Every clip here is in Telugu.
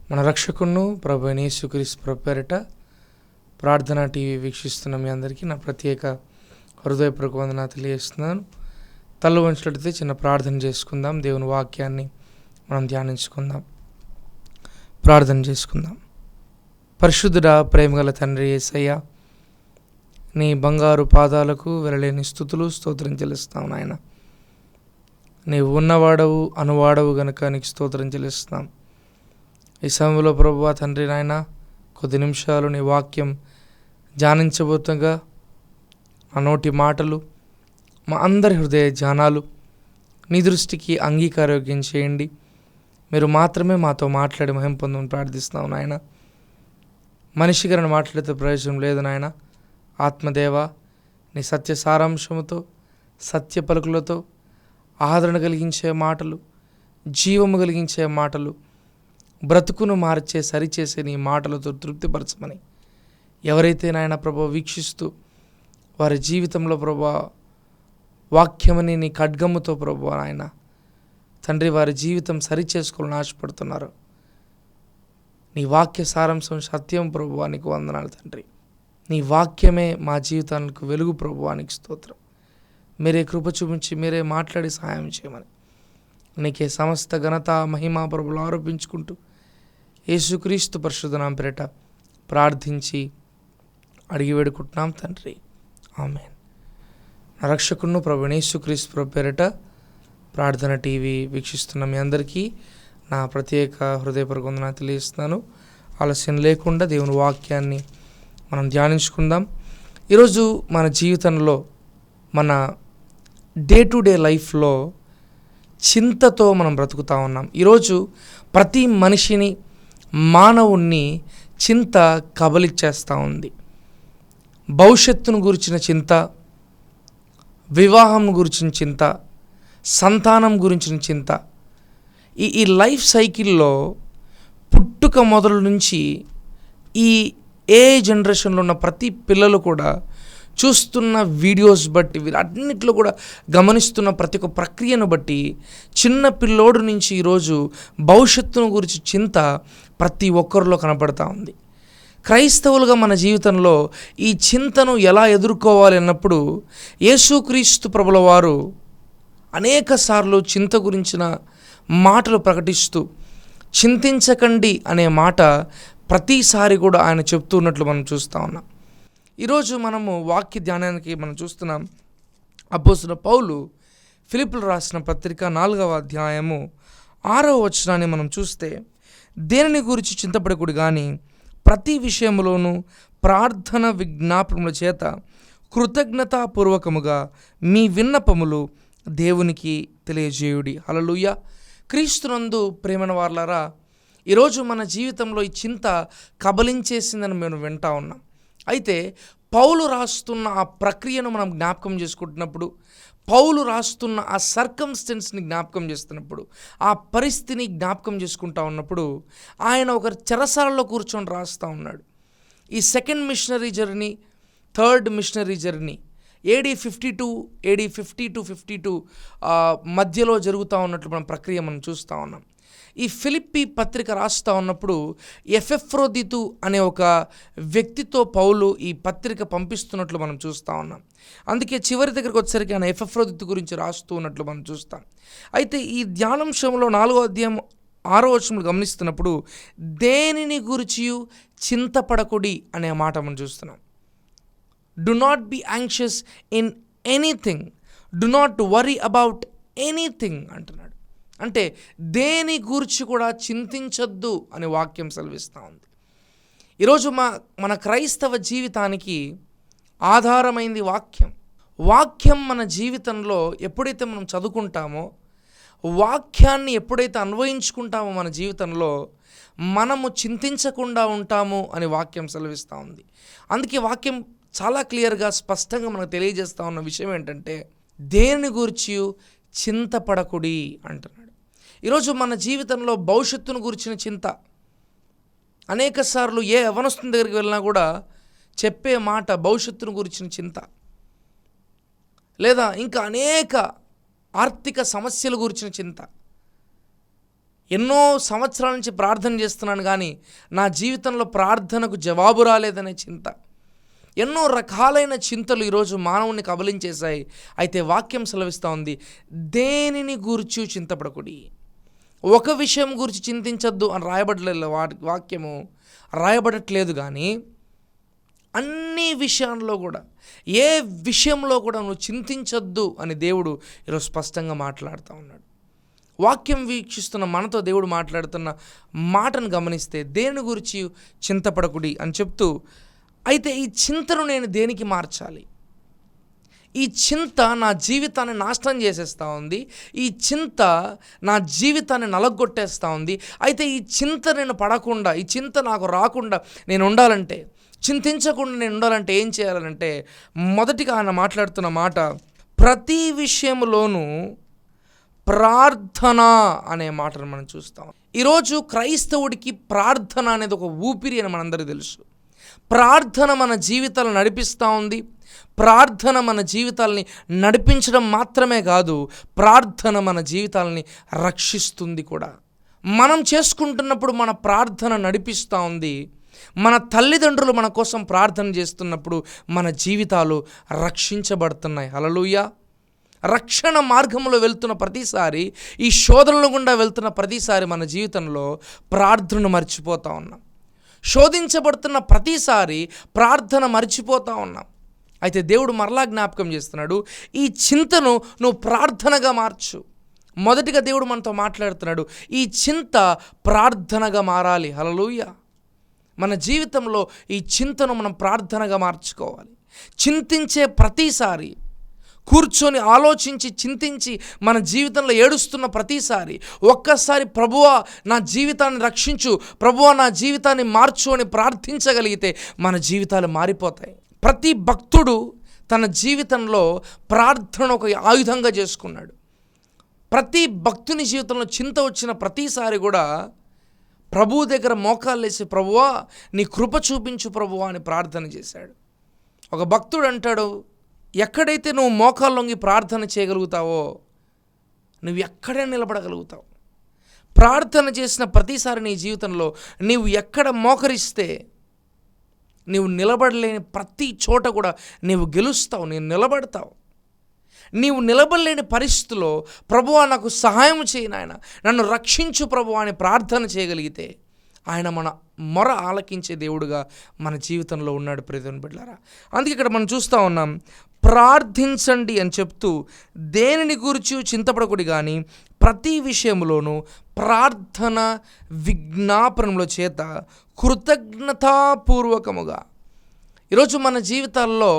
మన రక్షకును ప్రభు అయిన యేసుక్రీస్తు ప్రభు పేరిట ప్రార్థన టీవీ వీక్షిస్తున్న మీ అందరికీ నా ప్రత్యేక హృదయపూర్వక వందనాలు తెలియజేస్తున్నాను. తల వంచినట్లయితే చిన్న ప్రార్థన చేసుకుందాం. దేవుని వాక్యాన్ని మనం ధ్యానించుకుందాం. ప్రార్థన చేసుకుందాం. పరిశుద్ధుడా, ప్రేమగల తండ్రి యేసయ్య, నీ బంగారు పాదాలకు వెరలేని స్తుతులు స్తోత్రం చెల్లిస్తాం నాయన. నీవు ఉన్నవాడవు అనువాడవు గనుక నీకు స్తోత్రం చెల్లిస్తాం. ఈ సమయంలో ప్రభువా తండ్రి నాయన, కొద్ది నిమిషాలు నీ వాక్యం ధ్యానించబోతుండగా ఆ నోటి మాటలు మా అందరి హృదయ ధ్యానాలు నీ దృష్టికి అంగీకారోగ్యం చేయండి. మీరు మాత్రమే మాతో మాట్లాడి మహిమ పొందమని ప్రార్థిస్తున్నాం నాయన. మనిషి గారిని మాట్లాడితే ప్రయోజనం లేదు నాయన. ఆత్మదేవ, నీ సత్య సారాంశముతో సత్య పలుకులతో ఆదరణ కలిగించే మాటలు, జీవము కలిగించే మాటలు, బ్రతుకును మార్చే సరిచేసే నీ మాటలతో తృప్తిపరచమని ఎవరైతే నాయన ప్రభు వీక్షిస్తూ వారి జీవితంలో ప్రభు వాక్యమని నీ ఖడ్గముతో ప్రభు నాయన తండ్రి వారి జీవితం సరిచేసుకోవాలని ఆశపడుతున్నారు. నీ వాక్య సారాంశం సత్యం ప్రభువా, నీకు వందనాలు తండ్రి. నీ వాక్యమే మా జీవితానికి వెలుగు ప్రభువా, నీకు స్తోత్రం. మీరే కృప చూపించి మీరే మాట్లాడి సహాయం చేయమని నీకే సమస్త ఘనత మహిమా ప్రభులు ఆరోపించుకుంటూ యేసుక్రీస్తు పరిశుద్ధ నామమున పేరిట ప్రార్థించి అడిగి వేడుకుంటున్నాం తండ్రి, ఆమేన్. నా రక్షకును ప్రభు యేసుక్రీస్తు ప్రభు పేరిట ప్రార్థన టీవీ వీక్షిస్తున్న మీ అందరికీ నా ప్రత్యేక హృదయపూర్వక వందనాలు తెలియజేస్తున్నాను. ఆలస్యం లేకుండా దేవుని వాక్యాన్ని మనం ధ్యానించుకుందాం. ఈరోజు మన జీవితంలో మన డే టు డే లైఫ్లో చింతతో మనం బ్రతుకుతూ ఉన్నాం. ఈరోజు ప్రతి మనిషిని, మానవుణ్ణి చింత కబలిచ్చేస్తూ ఉంది. భవిష్యత్తును గురించిన చింత, వివాహం గురించిన చింత, సంతానం గురించిన చింత. ఈ లైఫ్ సైకిల్లో పుట్టుక మొదలు నుంచి ఈ జనరేషన్లో ఉన్న ప్రతి పిల్లలు కూడా చూస్తున్న వీడియోస్ బట్టి, వీరన్నిటిలో కూడా గమనిస్తున్న ప్రతి ఒక్క ప్రక్రియను బట్టి చిన్న పిల్లోడు నుంచి ఈరోజు భవిష్యత్తును గురించి చింత ప్రతి ఒక్కరిలో కనపడతా ఉంది. క్రైస్తవులుగా మన జీవితంలో ఈ చింతను ఎలా ఎదుర్కోవాలి అన్నప్పుడు యేసుక్రీస్తు ప్రభుల వారు అనేక సార్లు చింత గురించిన మాటలు ప్రకటిస్తూ చింతించకండి అనే మాట ప్రతిసారి కూడా ఆయన చెప్తూ ఉన్నట్లు మనం చూస్తూ ఉన్నాం. ఈరోజు మనము వాక్య ధ్యానానికి మనం చూస్తున్నాం. అపోస్తలుడైన పౌలు ఫిలిప్పీయులకు రాసిన పత్రిక 4వ అధ్యాయము 6వ వచనాన్ని మనం చూస్తే, దేనిని గురించి చింతపడకూడదు కానీ ప్రతి విషయంలోనూ ప్రార్థన విజ్ఞాపనముల చేత కృతజ్ఞతాపూర్వకముగా మీ విన్నపములు దేవునికి తెలియజేయుడి. హల్లెలూయా. క్రీస్తునందు ప్రేమైన వారలారా, ఈరోజు మన జీవితంలో ఈ చింత కబలించేసిందని మేము వింటా ఉన్నాం. అయితే పౌలు రాస్తున్న ఆ ప్రక్రియను మనం జ్ఞాపకం చేసుకుంటున్నప్పుడు, పౌలు రాస్తున్న ఆ సర్కమ్స్టెన్స్ని జ్ఞాపకం చేస్తున్నప్పుడు, ఆ పరిస్థితిని జ్ఞాపకం చేసుకుంటా ఉన్నప్పుడు ఆయన ఒక చెరసాలలో కూర్చొని రాస్తూ ఉన్నాడు. ఈ second machinery journey, third machinery journey AD 50-52 మధ్యలో జరుగుతూ ఉన్నట్లు మనం ప్రక్రియ మనం చూస్తూ ఉన్నాం. ఈ ఫిలిప్పీ పత్రిక రాస్తూ ఉన్నప్పుడు ఎపెఫ్రోదితు అనే ఒక వ్యక్తితో పౌలు ఈ పత్రిక పంపిస్తున్నట్లు మనం చూస్తూ ఉన్నాం. అందుకే చివరి దగ్గరికి వచ్చేసరికి ఆయన ఎపెఫ్రోదితు గురించి రాస్తూ ఉన్నట్లు మనం చూస్తాం. అయితే ఈ ధ్యానాంశంలో 4వ అధ్యాయం 6వ వచనం గమనిస్తున్నప్పుడు దేనిని గురించి చింతపడకుడి అనే మాట మనం చూస్తున్నాం. Do not be anxious in anything, do not worry about anything అంటున్నాడు. అంటే దేని గురించి కూడా చింతించొద్దు అనే వాక్యం సెలవిస్తూ ఉంది. ఈరోజు మన క్రైస్తవ జీవితానికి ఆధారమైంది వాక్యం. వాక్యం మన జీవితంలో ఎప్పుడైతే మనం చదువుకుంటామో, వాక్యాన్ని ఎప్పుడైతే అన్వయించుకుంటామో మన జీవితంలో మనము చింతించకుండా ఉంటాము అని వాక్యం సెలవిస్తూ ఉంది. అందుకే వాక్యం చాలా క్లియర్గా స్పష్టంగా మనకు తెలియజేస్తూ ఉన్న విషయం ఏంటంటే దేని గురించి చింతపడకుడి అంటున్నాడు. ఈరోజు మన జీవితంలో భవిష్యత్తును గురించిన చింత, అనేక సార్లు ఏ యవనస్తుని దగ్గరికి వెళ్ళినా కూడా చెప్పే మాట భవిష్యత్తును గురించిన చింత, లేదా ఇంకా అనేక ఆర్థిక సమస్యల గురించిన చింత, ఎన్నో సంవత్సరాల నుంచి ప్రార్థన చేస్తున్నాను కానీ నా జీవితంలో ప్రార్థనకు జవాబు రాలేదనే చింత, ఎన్నో రకాలైన చింతలు ఈరోజు మానవుని కబలించేశాయి. అయితే వాక్యం సెలవిస్తూ ఉంది, దేనిని గూర్చి చింతపడకుడి, ఒక విషయం గురించి చింతించద్దు అని రాయబడలేదు. వాక్యము రాయబడట్లేదు కానీ అన్ని విషయాల్లో కూడా, ఏ విషయంలో కూడా నువ్వు చింతించొద్దు అని దేవుడు ఈరోజు స్పష్టంగా మాట్లాడుతూ ఉన్నాడు. వాక్యం వీక్షిస్తున్న మనతో దేవుడు మాట్లాడుతున్న మాటను గమనిస్తే దేని గురించి చింతపడకుడి అని చెప్తూ, అయితే ఈ చింతను నేను దేనికి మార్చాలి? ఈ చింత నా జీవితాన్ని నాశనం చేసేస్తూ ఉంది, ఈ చింత నా జీవితాన్ని నలగొట్టేస్తూ ఉంది. అయితే ఈ చింత నేను పడకుండా, ఈ చింత నాకు రాకుండా నేను ఉండాలంటే, చింతించకుండా నేను ఉండాలంటే ఏం చేయాలంటే, మొదటిగా ఆయన మాట్లాడుతున్న మాట, ప్రతి విషయంలోనూ ప్రార్థన అనే మాటను మనం చూస్తాం. ఈరోజు క్రైస్తవుడికి ప్రార్థన అనేది ఒక ఊపిరి అని మనందరికీ తెలుసు. ప్రార్థన మన జీవితాలను నడిపిస్తూ ఉంది. ప్రార్థన మన జీవితాలని నడిపించడం మాత్రమే కాదు, ప్రార్థన మన జీవితాలని రక్షిస్తుంది కూడా. మనం చేసుకుంటున్నప్పుడు మన ప్రార్థన నడిపిస్తూ ఉంది. మన తల్లిదండ్రులు మన కోసం ప్రార్థన చేస్తున్నప్పుడు మన జీవితాలు రక్షించబడుతున్నాయి. హల్లెలూయా. రక్షణ మార్గంలో వెళ్తున్న ప్రతిసారి, ఈ శోధనల గుండా వెళ్తున్న ప్రతిసారి మన జీవితంలో ప్రార్థనను మర్చిపోతూ ఉన్నాం. శోధించబడుతున్న ప్రతిసారి ప్రార్థన మర్చిపోతూ ఉన్నాం. అయితే దేవుడు మరలా జ్ఞాపకం చేస్తున్నాడు, ఈ చింతను నువ్వు ప్రార్థనగా మార్చు. మొదటిగా దేవుడు మనతో మాట్లాడుతున్నాడు, ఈ చింత ప్రార్థనగా మారాలి. హల్లెలూయా. మన జీవితంలో ఈ చింతను మనం ప్రార్థనగా మార్చుకోవాలి. చింతించే ప్రతిసారి, కూర్చొని ఆలోచించి చింతించి మన జీవితంలో ఏడుస్తున్న ప్రతిసారి ఒక్కసారి ప్రభువా నా జీవితాన్ని రక్షించు, ప్రభువా నా జీవితాన్ని మార్చు అని ప్రార్థించగలిగితే మన జీవితాలు మారిపోతాయి. ప్రతి భక్తుడు తన జీవితంలో ప్రార్థన ఒక ఆయుధంగా చేసుకున్నాడు. ప్రతి భక్తుని జీవితంలో చింత వచ్చిన ప్రతిసారి కూడా ప్రభువు దగ్గర మోకాళ్ళేసి, ప్రభువా నీ కృప చూపించు ప్రభువా అని ప్రార్థన చేశాడు. ఒక భక్తుడు అంటాడు, ఎక్కడైతే నువ్వు మోకాళ్ళొంగి ప్రార్థన చేయగలుగుతావో నువ్వు ఎక్కడే నిలబడగలుగుతావు. ప్రార్థన చేసిన ప్రతిసారి నీ జీవితంలో నీవు ఎక్కడ మోకరిస్తే నీవు నిలబడలేని ప్రతి చోట కూడా నీవు గెలుస్తావు, నీవు నిలబడతావు. నీవు నిలబడలేని పరిస్థితిలో ప్రభువా నాకు సహాయం చేయి నాయన, నన్ను రక్షించు ప్రభువా అని ప్రార్థన చేయగలిగితే ఆయన మన మొర ఆలకించే దేవుడుగా మన జీవితంలో ఉన్నాడు. ప్రియమైన బిడ్డలారా, అందుకే ఇక్కడ మనం చూస్తూ ఉన్నాం, ప్రార్థించండి అని చెప్తూ దేనిని గురించి చింతపడకుడి కానీ ప్రతి విషయంలోనూ ప్రార్థన విజ్ఞాపనముల చేత కృతజ్ఞతాపూర్వకముగా. ఈరోజు మన జీవితాల్లో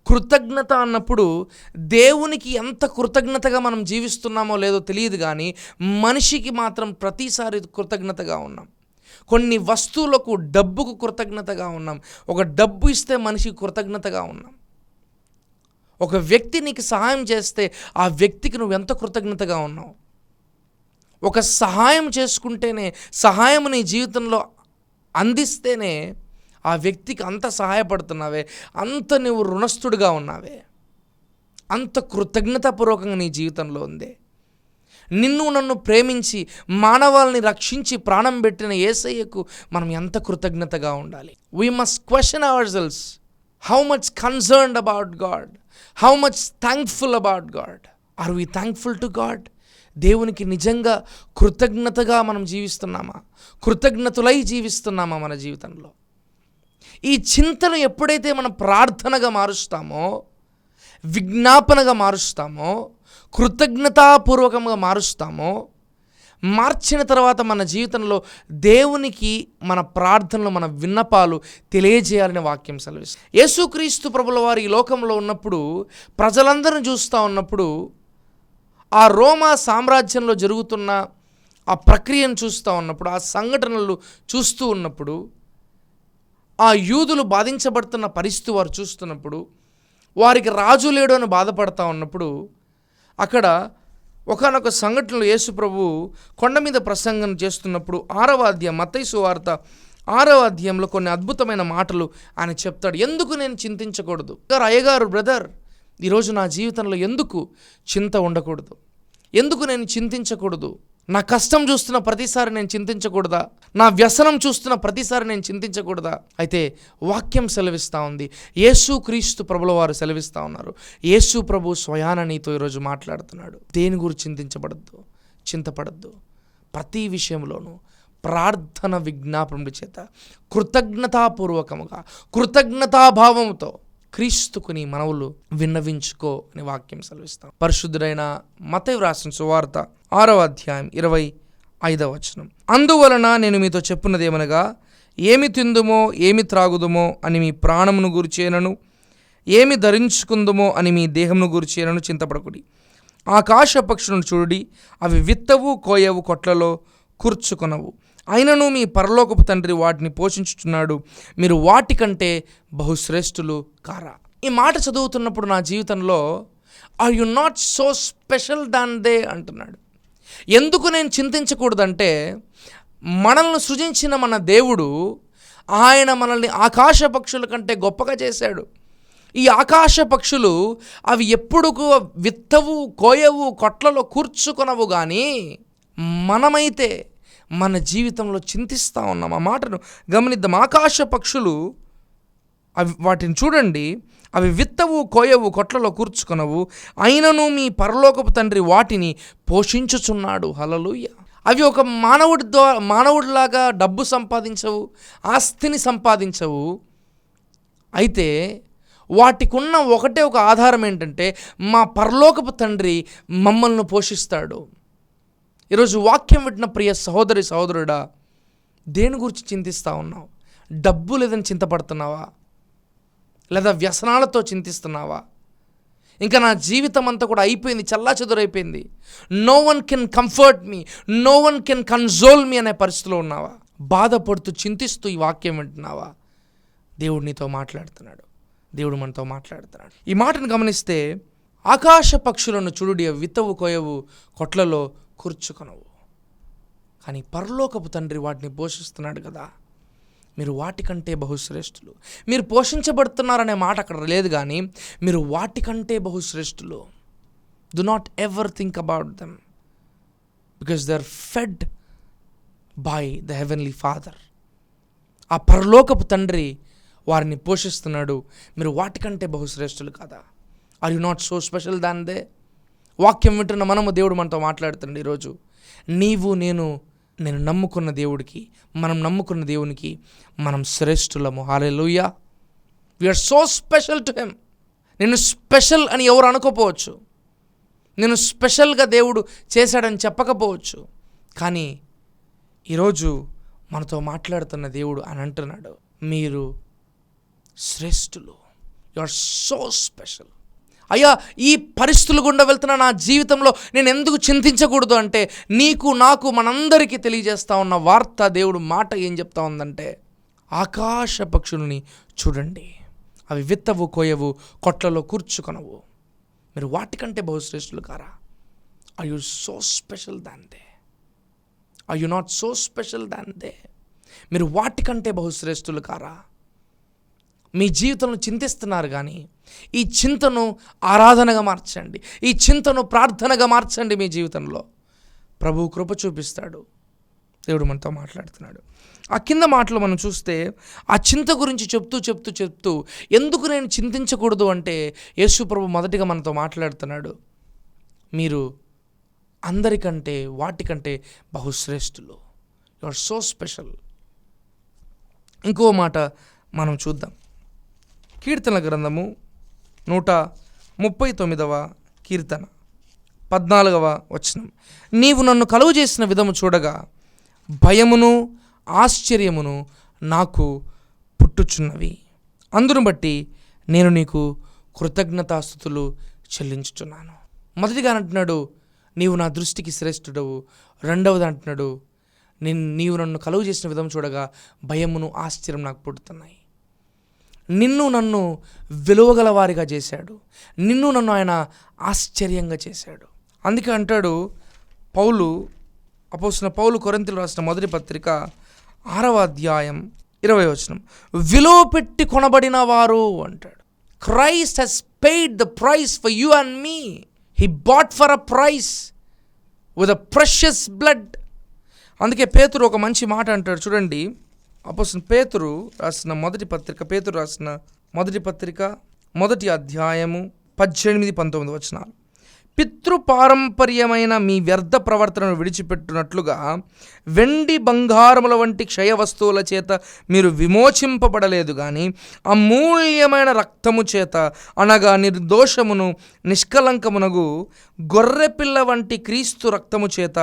కృతజ్ఞత అన్నప్పుడు దేవునికి ఎంత కృతజ్ఞతగా మనం జీవిస్తున్నామో లేదో తెలియదు కానీ మనిషికి మాత్రం ప్రతిసారి కృతజ్ఞతగా ఉన్నాం. కొన్ని వస్తువులకు, డబ్బుకు కృతజ్ఞతగా ఉన్నాం. ఒక డబ్బు ఇస్తే మనిషికి కృతజ్ఞతగా ఉన్నాం. ఒక వ్యక్తి నీకు సహాయం చేస్తే ఆ వ్యక్తికి నువ్వు ఎంత కృతజ్ఞతగా ఉన్నావు. ఒక సహాయం చేసుకుంటేనే, సహాయం నీ జీవితంలో అందిస్తేనే ఆ వ్యక్తికి అంత సహాయపడుతున్నావే, అంత నువ్వు రుణస్థుడిగా ఉన్నావే, అంత కృతజ్ఞతాపూర్వకంగా నీ జీవితంలో ఉందే. నిన్ను నన్ను ప్రేమించి మానవాళిని రక్షించి ప్రాణం పెట్టిన యేసయ్యకు మనం ఎంత కృతజ్ఞతగా ఉండాలి. We must question ourselves, how much concerned about God, how much thankful about God. Are we thankful to God? దేవునికి నిజంగా కృతజ్ఞతగా మనం జీవిస్తున్నామా? కృతజ్ఞతలై జీవిస్తున్నామా మన జీవితంలో? ఈ చింతను ఎప్పుడైతే మనం ప్రార్థనగా మారుస్తామో, విజ్ఞాపనగా మారుస్తామో, కృతజ్ఞతాపూర్వకంగా మారుస్తామో, మార్చిన తర్వాత మన జీవితంలో దేవునికి మన ప్రార్థనలు, మన విన్నపాలు తెలియజేయాలని వాక్యం సెలవిస్తుంది. యేసుక్రీస్తు ప్రభుల వారు ఈ లోకంలో ఉన్నప్పుడు, ప్రజలందరిని చూస్తూ ఉన్నప్పుడు, ఆ రోమా సామ్రాజ్యంలో జరుగుతున్న ఆ ప్రక్రియను చూస్తూ ఉన్నప్పుడు, ఆ సంఘటనలు చూస్తూ ఉన్నప్పుడు, ఆ యూదులు బాధించబడుతున్న పరిస్థితి వారు చూస్తున్నప్పుడు, వారికి రాజు లేడు అని బాధపడతా ఉన్నప్పుడు, అక్కడ ఒకానొక సంఘటనలో యేసు ప్రభు కొండ మీద ప్రసంగం చేస్తున్నప్పుడు 6వ అధ్యాయం, మత్తయి సువార్త 6వ అధ్యాయంలో కొన్ని అద్భుతమైన మాటలు ఆయన చెప్తాడు. ఎందుకు నేను చింతించకూడదు? అయ్యగారు, బ్రదర్, ఈరోజు నా జీవితంలో ఎందుకు చింత ఉండకూడదు? ఎందుకు నేను చింతించకూడదు నా కష్టం చూస్తున్న ప్రతిసారి నేను చింతించకూడదా? నా వ్యసనం చూస్తున్న ప్రతిసారి నేను చింతించకూడదా? అయితే వాక్యం సెలవిస్తూ ఉంది, యేసు క్రీస్తు ప్రభుల వారు సెలవిస్తూ ఉన్నారు. యేసు ప్రభు స్వయాన నీతో ఈరోజు మాట్లాడుతున్నాడు. దేని గురించి చింతించబడద్దు, చింతపడద్దు. ప్రతి విషయంలోనూ ప్రార్థన విజ్ఞాపనల చేత కృతజ్ఞతాపూర్వకముగా, కృతజ్ఞతాభావంతో క్రీస్తుకు నీ మనవులు విన్నవించుకో అని వాక్యం సెలవిస్తాం. పరిశుద్ధుడైన మత్తయి వ్రాసిన సువార్త 6వ అధ్యాయం 25వ వచనం. అందువలన నేను మీతో చెప్పున్నదేమనగా, ఏమి తిందుమో ఏమి త్రాగుదుమో అని మీ ప్రాణమును గూర్చేనను, ఏమి ధరించుకుందుమో అని మీ దేహమును గూర్చేనను చింతపడకుడి. ఆకాశ పక్షులను చూడుడి, అవి విత్తవు, కోయవు, కొట్లలో కూర్చుకొనవు, అయినను మీ పరలోకపు తండ్రి వాటిని పోషించుచున్నాడు. మీరు వాటికంటే బహుశ్రేష్ఠులు కారా? ఈ మాట చదువుతున్నప్పుడు నా జీవితంలో are you not so special than they అంటున్నాడు. ఎందుకు నేను చింతించకూడదంటే, మనల్ని సృజించిన మన దేవుడు, ఆయన మనల్ని ఆకాశ పక్షుల కంటే గొప్పగా చేశాడు. ఈ ఆకాశ పక్షులు అవి ఎప్పుడు విత్తవు, కోయవు, కొట్లలో కూర్చుకొనవు, కానీ మనమైతే మన జీవితంలో చింతిస్తూ ఉన్నాం. ఆ మాటను గమనిద్దాం. ఆకాశ పక్షులు అవి, వాటిని చూడండి, అవి విత్తవు, కోయవు, కొట్లలో కూర్చుకొనవు, అయినను మీ పరలోకపు తండ్రి వాటిని పోషించుచున్నాడు. హల్లెలూయా. అవి ఒక మానవుడిలాగా డబ్బు సంపాదించవు, ఆస్తిని సంపాదించవు. అయితే వాటికున్న ఒకటే ఒక ఆధారం ఏంటంటే, మా పరలోకపు తండ్రి మమ్మల్ని పోషిస్తాడు. ఈరోజు వాక్యం వింటున్న ప్రియ సహోదరి సహోదరుడా, దేని గురించి చింతిస్తూ ఉన్నావు? డబ్బు లేదని చింతపడుతున్నావా? లేదా వ్యసనాలతో చింతిస్తున్నావా? ఇంకా నా జీవితం అంతా కూడా అయిపోయింది, చల్లాచెదురైపోయింది, no one can comfort me, no one can console me అనే పరిస్థితిలో ఉన్నావా? బాధపడుతూ చింతిస్తూ ఈ వాక్యం వింటున్నావా? దేవుడు నీతో మాట్లాడుతున్నాడు. దేవుడు మనతో మాట్లాడుతున్నాడు. ఈ మాటను గమనిస్తే, ఆకాశ పక్షులను చూడుడి, విత్తవు, కోయవు, కొట్లలో కూర్చుకొనవు, కానీ పరలోకపు తండ్రి వాటిని పోషిస్తున్నాడు కదా. మీరు వాటికంటే బహుశ్రేష్ఠులు. మీరు పోషించబడుతున్నారనే మాట అక్కడ లేదు, కానీ మీరు వాటికంటే బహుశ్రేష్ఠులు. Do not ever think about them, because they are fed by the heavenly father. ఆ పరలోకపు తండ్రి వారిని పోషిస్తున్నాడు. మీరు వాటికంటే బహుశ్రేష్ఠులు కదా. Are you not so special than they? వాక్యం వింటున్న మనము, దేవుడు మనతో మాట్లాడుతున్నాడు ఈరోజు. నేను నమ్ముకున్న దేవుడికి, మనం నమ్ముకున్న దేవునికి మనం శ్రేష్ఠులము. Hallelujah. We are so special to him. నేను స్పెషల్ అని ఎవరు అనుకోపోవచ్చు, నేను స్పెషల్గా దేవుడు చేశాడని చెప్పకపోవచ్చు, కానీ ఈరోజు మనతో మాట్లాడుతున్న దేవుడు అని అంటున్నాడు, మీరు శ్రేష్ఠులు. You are so special. అయ్యా, ఈ పరిస్థితులు గుండా వెళ్తున్న నా జీవితంలో నేను ఎందుకు చింతించకూడదు అంటే, నీకు, నాకు, మనందరికీ తెలియజేస్తా ఉన్న వార్త, దేవుడు మాట ఏం చెప్తా ఉందంటే, ఆకాశ పక్షుల్ని చూడండి, అవి విత్తవు, కోయవు, కొట్లలో కూర్చుకొనవు, మీరు వాటికంటే బహుశ్రేష్ఠులు కారా? Are you so special than they? Are you not so special than they? మీరు వాటికంటే బహుశ్రేష్ఠులు కారా? మీ జీవితంలో చింతిస్తున్నారు, కానీ ఈ చింతను ఆరాధనగా మార్చండి, ఈ చింతను ప్రార్థనగా మార్చండి. మీ జీవితంలో ప్రభు కృప చూపిస్తాడు. దేవుడు మనతో మాట్లాడుతున్నాడు. ఆ కింద మాటలు మనం చూస్తే, ఆ చింత గురించి చెప్తూ ఎందుకు నేను చింతించకూడదు అంటే, యేసు ప్రభు మొదటిగా మనతో మాట్లాడుతున్నాడు, మీరు అందరికంటే, వాటికంటే బహుశ్రేష్ఠులు. You are so special. ఇంకో మాట మనం చూద్దాం. కీర్తన గ్రంథము 139వ కీర్తన 14వ వచనం. నీవు నన్ను కలుగు చేసిన విధము చూడగా భయమును ఆశ్చర్యమును నాకు పుట్టుచున్నవి. అందును బట్టి నేను నీకు కృతజ్ఞతాస్తుతులు చెల్లించుచున్నాను. మొదటిగా అంటున్నాడు, నీవు నా దృష్టికి శ్రేష్ఠుడవు. రెండవది అంటున్నాడు, నీవు నన్ను కలుగు చేసిన విధం చూడగా భయమును ఆశ్చర్యం నాకు పుట్టుతున్నాయి. నన్ను విలువగల వారిగా చేశాడు, నన్ను ఆయన ఆశ్చర్యంగా చేశాడు. అందుకే అంటాడు అపోస్తలుడైన పౌలు కొరింథీయులకు రాసిన మొదటి పత్రిక 6వ అధ్యాయం 20వ వచనం, విలువ పెట్టి కొనబడిన వారు అంటాడు. Christ has paid the price for you and me. He bought for a price. With a precious blood. అందుకే పేతురు ఒక మంచి మాట అంటాడు చూడండి. అపోస్తలుడైన పేతురు రాసిన మొదటి పత్రిక మొదటి అధ్యాయము 18-19 వచనాలు. పితృపారంపర్యమైన మీ వ్యర్థ ప్రవర్తనను విడిచిపెట్టునట్లుగా వెండి బంగారముల వంటి క్షయ వస్తువుల చేత మీరు విమోచింపబడలేదు కానీ అమూల్యమైన రక్తము చేత, అనగా నిర్దోషమును నిష్కలంకమునగు గొర్రెపిల్ల వంటి క్రీస్తు రక్తము చేత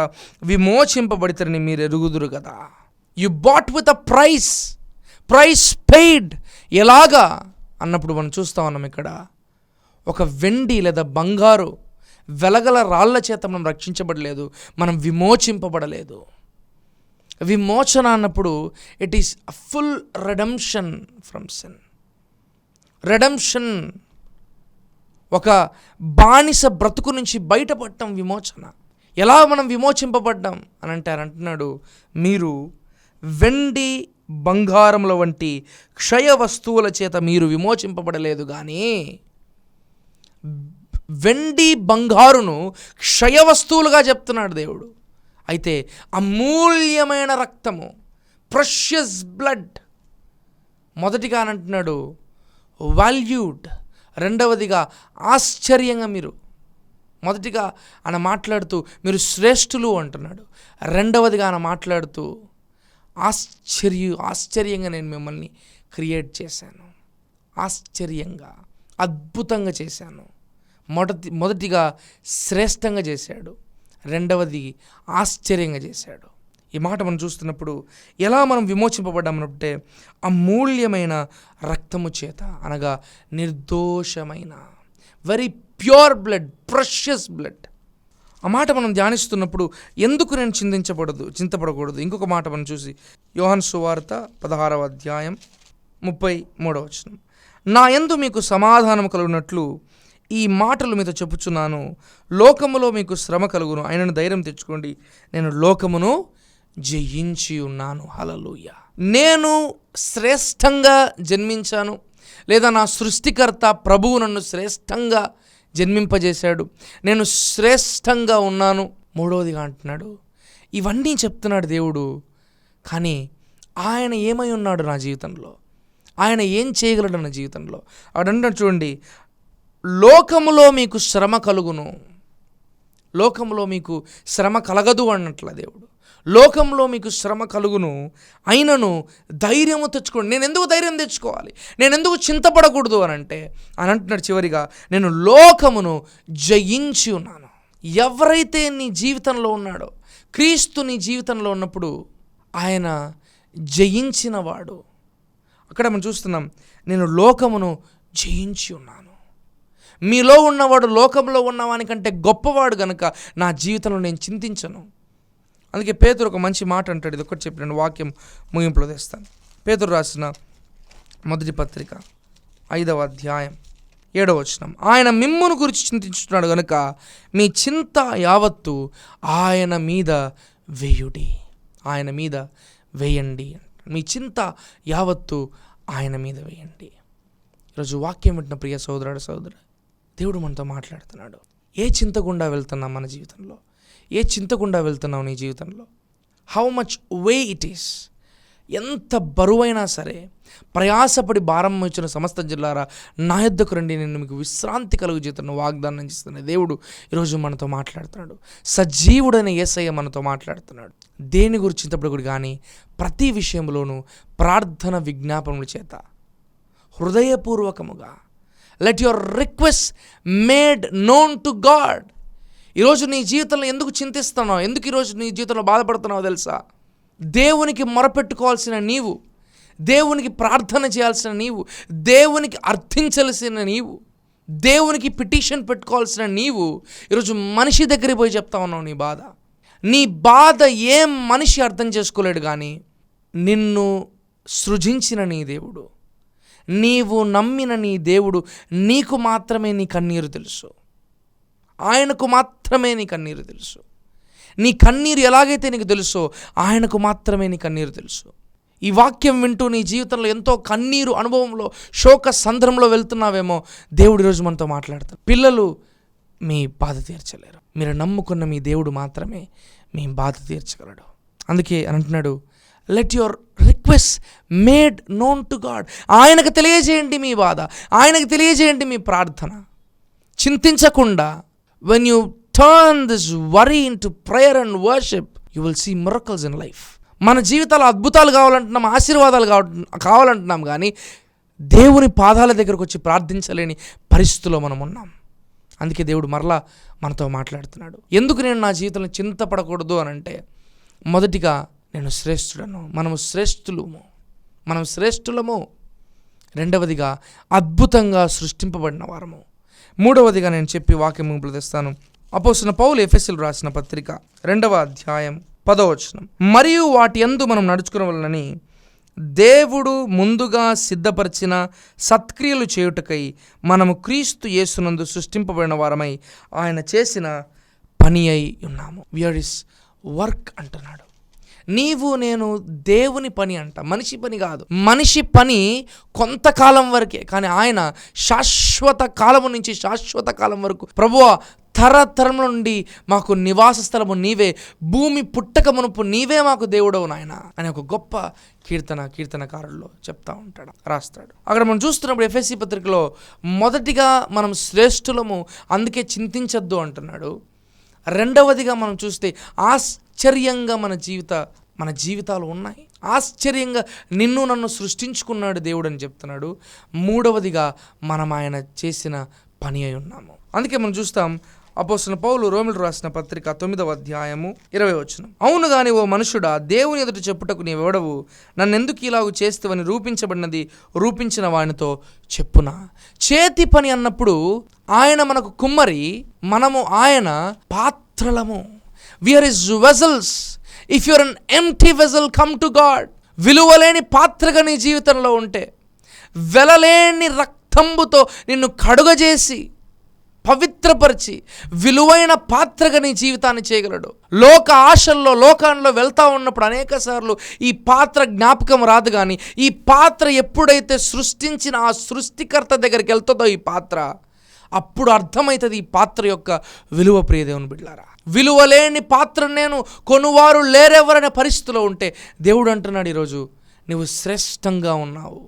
విమోచింపబడితేని మీరు ఎరుగుదురు కదా. You bought with a price paid. ఎలాగా అన్నప్పుడు మనం చూస్తా ఉన్నాం, ఇక్కడ ఒక వెండి లేదా బంగారు వెలగల రాళ్ల చేత మనం రక్షించబడలేదు, మనం విమోచింపబడలేదు. విమోచన అన్నప్పుడు it is a full redemption from sin. Redemption, ఒక బానిస బ్రతుకు నుంచి బయటపడటం విమోచన. ఎలా మనం విమోచింపబడ్డాం అని అంటున్నాడు, మీరు వెండి బంగారముల వంటి క్షయ వస్తువుల చేత మీరు విమోచింపబడలేదు కానీ వెండి బంగారును క్షయ వస్తువులుగా చెప్తున్నాడు దేవుడు. అయితే అమూల్యమైన రక్తము, ప్రెషియస్ బ్లడ్, మొదటిగా అని అంటున్నాడు వాల్యూడ్, రెండవదిగా ఆశ్చర్యంగా. మీరు మొదటిగా ఆయన మాట్లాడుతూ మీరు శ్రేష్ఠులు అంటున్నాడు, రెండవదిగా ఆయన మాట్లాడుతూ ఆశ్చర్యంగా నేను మిమ్మల్ని క్రియేట్ చేశాను, ఆశ్చర్యంగా అద్భుతంగా చేశాను. మొదటిగా శ్రేష్టంగా చేశాడు, రెండవది ఆశ్చర్యంగా చేశాడు. ఈ మాట మనం చూస్తున్నప్పుడు ఎలా మనం విమోచింపబడ్డామంటే అమూల్యమైన రక్తము చేత, అనగా నిర్దోషమైన very pure blood, precious blood. ఆ మాట మనం ధ్యానిస్తున్నప్పుడు ఎందుకు నేను చింతపడకూడదు. ఇంకొక మాట మనం చూసి యోహాను సువార్త 16వ అధ్యాయం 33వ వచనం. నా యందు మీకు సమాధానం కలుగునట్లు ఈ మాటలు మీతో చెప్పుచున్నాను, లోకములో మీకు శ్రమ కలుగును, ఆయనను ధైర్యం తెచ్చుకోండి, నేను లోకమును జయించి ఉన్నాను. హల్లెలూయా. నేను శ్రేష్టంగా జన్మించాను, లేదా నా సృష్టికర్త ప్రభువు నన్ను శ్రేష్టంగా జన్మింపజేశాడు, నేను శ్రేష్టంగా ఉన్నాను. మూడవదిగా అంటున్నాడు, ఇవన్నీ చెప్తున్నాడు దేవుడు. కానీ ఆయన ఏమై ఉన్నాడు నా జీవితంలో, ఆయన ఏం చేయగలడు నా జీవితంలో అడంటాడు చూడండి. లోకములో మీకు శ్రమ కలుగును, లోకంలో మీకు శ్రమ కలగదు అన్నట్ల దేవుడు. లోకంలో మీకు శ్రమ కలుగును, అయినను ధైర్యము తెచ్చుకోండి. నేను ఎందుకు ధైర్యం తెచ్చుకోవాలి, నేను ఎందుకు చింతపడకూడదు అని అంటున్నాడు చివరిగా, నేను లోకమును జయించి ఉన్నాను. ఎవరైతే నీ జీవితంలో ఉన్నాడో, క్రీస్తు నీ జీవితంలో ఉన్నప్పుడు ఆయన జయించిన వాడు. అక్కడ మనం చూస్తున్నాం, నేను లోకమును జయించి ఉన్నాను. మీలో ఉన్నవాడు లోకంలో ఉన్నవానికంటే గొప్పవాడు గనుక నా జీవితంలో నేను చింతించను. అందుకే పేతురు ఒక మంచి మాట అంటాడు. ఇది ఒకటి చెప్పిన వాక్యం ముగింపులో తెస్తాను. పేతురు రాసిన మొదటి పత్రిక 5వ అధ్యాయం 7వ వచనం. ఆయన మిమ్మును గురించి చింతించుతున్నాడు గనుక మీ చింత యావత్తు ఆయన మీద వేయుడి, ఆయన మీద వేయండి. మీ చింత యావత్తు ఆయన మీద వేయండి. ఈరోజు వాక్యం వింటున్న ప్రియ సోదరుడు, దేవుడు మనతో మాట్లాడుతున్నాడు. ఏ చింత గుండా వెళ్తున్నాం మన జీవితంలో, ఏ చింత గుండా వెళ్తున్నావు నీ జీవితంలో? How much way it is, ఎంత బరువైనా సరే ప్రయాసపడి భారం వచ్చిన సమస్త జిల్లారా నా యొద్దకు రండి, నేను మీకు విశ్రాంతి కలుగు చేతున్న వాగ్దానం చేస్తున్న దేవుడు ఈరోజు మనతో మాట్లాడుతున్నాడు. సజీవుడైన యేసయ్య మనతో మాట్లాడుతున్నాడు. దేని గురించి చింతపడకూడదు కానీ ప్రతి విషయంలోనూ ప్రార్థన విజ్ఞాపనల చేత హృదయపూర్వకముగా let your request made known to God. ఈరోజు నీ జీవితంలో ఎందుకు చింతిస్తున్నావు, ఎందుకు ఈరోజు నీ జీవితంలో బాధపడుతున్నావు తెలుసా? దేవునికి మొరపెట్టుకోవాల్సిన నీవు, దేవునికి ప్రార్థన చేయాల్సిన నీవు, దేవునికి అర్థించాల్సిన నీవు, దేవునికి పిటిషన్ పెట్టుకోవాల్సిన నీవు ఈరోజు మనిషి దగ్గరికి పోయి చెప్తా ఉన్నావు నీ బాధ. నీ బాధ ఏం మనిషి అర్థం చేసుకోలేడు కానీ నిన్ను సృజించిన నీ దేవుడు, నీవు నమ్మిన నీ దేవుడు, నీకు మాత్రమే నీ కన్నీరు తెలుసు, ఆయనకు మాత్రమే నీ కన్నీరు తెలుసు. నీ కన్నీరు ఎలాగైతే నీకు తెలుసో ఆయనకు మాత్రమే నీ కన్నీరు తెలుసు. ఈ వాక్యం వింటూ నీ జీవితంలో ఎంతో కన్నీరు అనుభవంలో, శోక సంద్రంలో వెళ్తున్నావేమో, దేవుడు ఈరోజు మనతో మాట్లాడతాడు. పిల్లలు మీ బాధ తీర్చలేరు. మీరు నమ్ముకున్న మీ దేవుడు మాత్రమే మీ బాధ తీర్చగలడు. అందుకే అంటున్నాడు, let your request made known to God. ఆయనకు తెలియజేయండి మీ బాధ, ఆయనకు తెలియజేయండి మీ ప్రార్థన. చింతించకుండా when you turn this worry into prayer and worship, you will see miracles in life. మన జీవితాలు అద్భుతాలు కావాలంటున్నాం, ఆశీర్వాదాలు కావాలంటున్నాం, కానీ దేవుని పాదాల దగ్గరకు వచ్చి ప్రార్థించలేని పరిస్థితిలో మనం ఉన్నాం. అందుకే దేవుడు మరలా మనతో మాట్లాడుతున్నాడు. ఎందుకు నేను నా జీవితంలో చింతపడకూడదు అని అంటే, మొదటిగా నేను శ్రేష్ఠుడను, మనం శ్రేష్ఠులము. రెండవదిగా అద్భుతంగా సృష్టింపబడిన వారము. మూడవదిగా నేను చెప్పి వాక్యం ముగింపులు తెస్తాను. అపోస్తలుడైన పౌలు ఎఫెసీయులకు రాసిన పత్రిక 2వ అధ్యాయం 10వ వచనం. మరియు వాటి యందు మనం నడుచుకునవలెనని దేవుడు ముందుగా సిద్ధపరిచిన సత్క్రియలు చేయుటకై మనము క్రీస్తు యేసునందు సృష్టింపబడిన వారమై ఆయన చేసిన పని అయి ఉన్నాము. వియర్ ఇస్ వర్క్ అంటున్నాడు. నీవు నేను దేవుని పని అంట, మనిషి పని కాదు. మనిషి పని కొంతకాలం వరకే, కానీ ఆయన శాశ్వత కాలము నుంచి శాశ్వత కాలం వరకు, ప్రభువా తరతరముల నుండి మాకు నివాస స్థలము నీవే, భూమి పుట్టక మునుపు నీవే మాకు దేవుడవు నాయన అని ఒక గొప్ప కీర్తనకారుల్లో చెప్తా ఉంటాడు, రాస్తాడు. అక్కడ మనం చూస్తున్నప్పుడు ఎఫెసీ పత్రికలో మొదటిగా మనం శ్రేష్ఠులము, అందుకే చింతించద్దు అంటున్నాడు. రెండవదిగా మనం చూస్తే ఆశ్చర్యంగా మన జీవితాలు ఉన్నాయి. ఆశ్చర్యంగా నిన్ను నన్ను సృష్టించుకున్నాడు దేవుడు అని చెప్తున్నాడు. మూడవదిగా మనం ఆయన చేసిన పని అయి ఉన్నాము. అందుకే మనం చూస్తాం, అపోస్తలుడైన పౌలు రోమీయులకు రాసిన పత్రిక 9వ అధ్యాయము 20వ వచనం. అవును గాని ఓ మనుషుడా, దేవుని ఎదుట చెప్పుటకు నీవెవడవు? నన్నెందుకు ఇలాగు చేస్తవని రూపించబడినది రూపించిన వానితో చెప్పునా. చేతి పని అన్నప్పుడు ఆయన మనకు కుమ్మరి, మనము ఆయన పాత్రలము. We are his vessels. If you are an empty vessel, come to God. విలువలేని పాత్రగా నీ జీవితంలో ఉంటే, వెలలేని రక్తంబుతో నిన్ను కడుగజేసి పవిత్రపరిచి విలువైన పాత్రగా నీ జీవితాన్ని చేయగలడు. లోక ఆశల్లో లోకాల్లో వెళ్తా ఉన్నప్పుడు అనేక సార్లు ఈ పాత్ర జ్ఞాపకం రాదు, కానీ ఈ పాత్ర ఎప్పుడైతే సృష్టించిన ఆ సృష్టికర్త దగ్గరికి వెళ్తుందో ఈ పాత్ర, అప్పుడు అర్థమవుతుంది ఈ పాత్ర యొక్క విలువ. ప్రియ దేవుని బిడ్డలారా, విలువలేని పాత్ర నేను కొనువారు లేరెవరనే పరిస్థితిలో ఉంటే దేవుడు అంటున్నాడు, ఈరోజు నువ్వు శ్రేష్టంగా ఉన్నావు,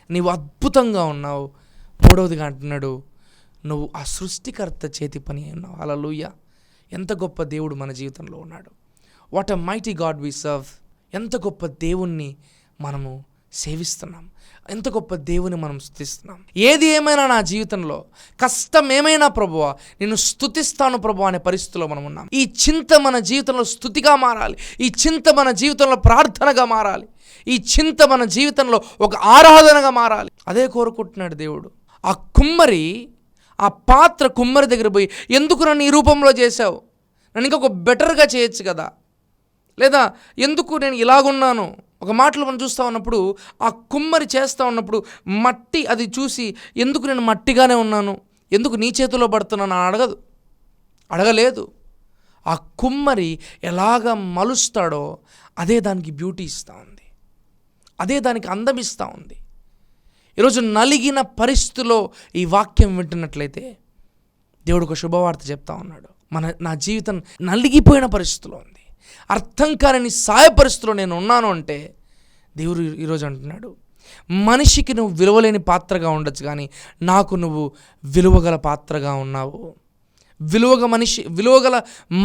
నీవు అద్భుతంగా ఉన్నావు. మూడవదిగా అంటున్నాడు, నువ్వు ఆ సృష్టికర్త చేతి పని ఉన్నావు. హల్లెలూయా! ఎంత గొప్ప దేవుడు మన జీవితంలో ఉన్నాడు. What a mighty God we serve. ఎంత గొప్ప దేవుణ్ణి మనము సేవిస్తున్నాం, ఎంత గొప్ప దేవుని మనం స్తుతిస్తున్నాం. ఏది ఏమైనా నా జీవితంలో కష్టం ఏమైనా ప్రభువా నిన్ను స్తుతిస్తాను ప్రభువా అనే పరిస్థితిలో మనం ఉన్నాం. ఈ చింత మన జీవితంలో స్తుతిగా మారాలి, ఈ చింత మన జీవితంలో ప్రార్థనగా మారాలి, ఈ చింత మన జీవితంలో ఒక ఆరాధనగా మారాలి. అదే కోరుకుంటున్నాడు దేవుడు. ఆ కుమ్మరి, ఆ పాత్ర కుమ్మరి దగ్గర పోయి, ఎందుకు నన్ను ఈ రూపంలో చేశావు, నన్ను ఇంకొక బెటర్గా చేయొచ్చు కదా, లేదా ఎందుకు నేను ఇలాగున్నాను. ఒక మాటలు మనం చూస్తూ ఉన్నప్పుడు ఆ కుమ్మరి చేస్తూ ఉన్నప్పుడు మట్టి అది చూసి, ఎందుకు నేను మట్టిగానే ఉన్నాను, ఎందుకు నీ చేతిలో పడుతున్నాను అని అడగలేదు. ఆ కుమ్మరి ఎలాగ మలుస్తాడో అదే దానికి బ్యూటీ ఇస్తూ ఉంది, అదే దానికి అందం ఇస్తూ ఉంది. ఈరోజు నలిగిన పరిస్థితిలో ఈ వాక్యం వింటున్నట్లయితే దేవుడు ఒక శుభవార్త చెప్తా ఉన్నాడు. నా జీవితం నలిగిపోయిన పరిస్థితిలో ఉంది, అర్థం కాని సాయ పరిస్థితిలో నేను ఉన్నాను అంటే దేవుడు ఈరోజు అంటున్నాడు, మనిషికి నువ్వు విలువలేని పాత్రగా ఉండొచ్చు, కానీ నాకు నువ్వు విలువగల పాత్రగా ఉన్నావు, విలువగల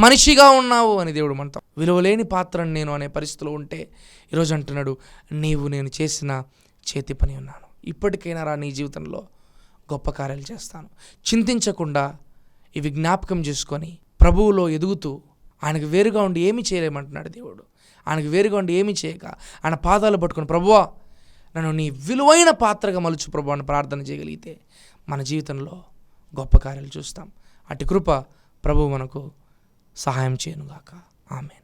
మనిషిగా ఉన్నావు అని దేవుడు అంటాం. విలువలేని పాత్రను నేను అనే పరిస్థితిలో ఉంటే ఈరోజు అంటున్నాడు, నేను చేసిన చేతి పని ఉన్నాను, ఇప్పటికైనా రా నీ జీవితంలో గొప్ప కార్యాలు చేస్తాను. చింతించకుండా ఇవి జ్ఞాపకం చేసుకొని ప్రభువులో ఎదుగుతూ ఆయనకు వేరుగా ఉండి ఏమీ చేయలేమంటున్నాడు దేవుడు. ఆయనకు వేరుగా ఉండి ఏమీ చేయక ఆయన పాదాలు పట్టుకొని, ప్రభువా నన్ను నీ విలువైన పాత్రగా మలుచు ప్రభువా అని ప్రార్థన చేయగలిగితే మన జీవితంలో గొప్ప కార్యాలు చూస్తాం. అటు కృప ప్రభువు మనకు సహాయం చేయనుగాక. ఆమేన్.